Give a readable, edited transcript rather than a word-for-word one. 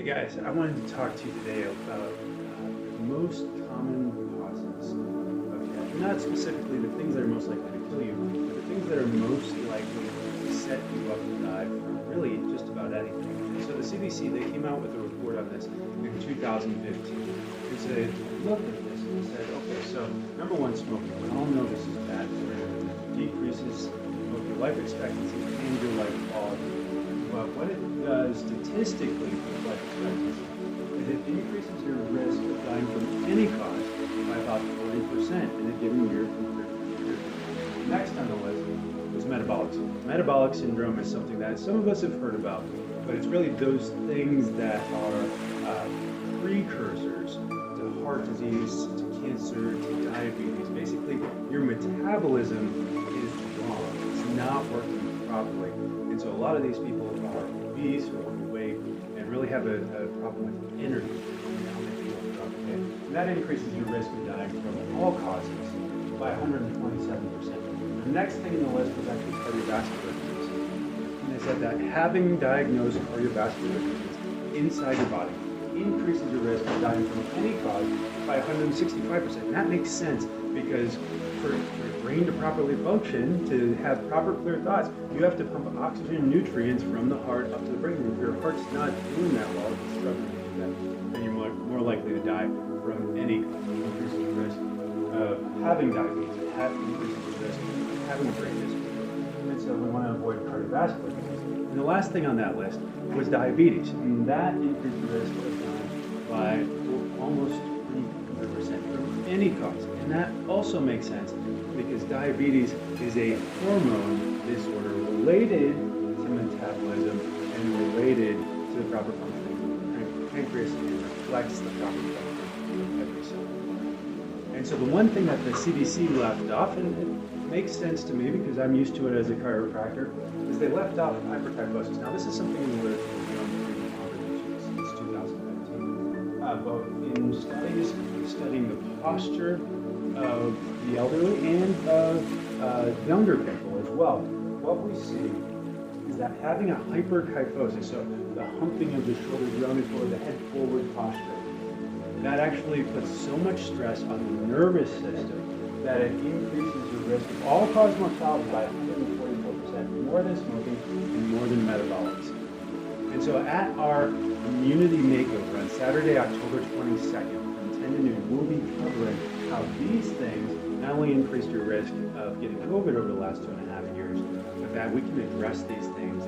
Hey guys, I wanted to talk to you today about the most common causes of death. Not specifically the things that are most likely to kill you, but the things that are most likely to set you up to die from really just about anything. And so the CDC, they came out with a report on this in 2015. And so they looked at this and said, okay, so number one, smoking. We all know this is bad for you. It decreases both your life expectancy and your life quality. But what it does statistically for life expectancy is it increases your risk of dying from any cause by about 40% in a given year compared to the year. Next on the list was metabolic syndrome. Metabolic syndrome is something that some of us have heard about, but it's really those things that are precursors to heart disease, to cancer, to diabetes. Basically, your metabolism is wrong. It's not working properly. And so a lot of these people are obese or overweight and really have a problem with energy. And that increases your risk of dying from all causes by 127%. The next thing in the list was actually cardiovascular disease. And they said that having diagnosed cardiovascular disease inside your body increases your risk of dying from any cause by 165%. And that makes sense because for your brain to properly function, to have proper clear thoughts, you have to pump oxygen and nutrients from the heart up to the brain. And if your heart's not doing that well, it's struggling to do that, then you're more likely to die from any increased risk of having diabetes, increased risk of having a brain disease. And so we want to avoid cardiovascular disease. And the last thing on that list was diabetes. And that increased the risk of dying by almost 300% from any cause. And that also makes sense because diabetes is a hormone disorder related to metabolism and related to the proper functioning of the pancreas and reflects the proper function of every cell. And so the one thing that the CDC left off, and it makes sense to me because I'm used to it as a chiropractor, is they left off hyperkyphosis. Now this is something in the literature we don't since 2019, but in studies studying the posture of the elderly and of younger people as well, what we see is that having a hyperkyphosis, so the humping of the shoulders, rounded forward, the head forward posture, that actually puts so much stress on the nervous system that it increases your risk of all-cause mortality by 144%, more than smoking and more than metabolics. And so at our community makeover on Saturday, October 22nd, from 10 to noon, we'll be covering how these things not only increased your risk of getting COVID over the last 2.5 years, but that we can address these things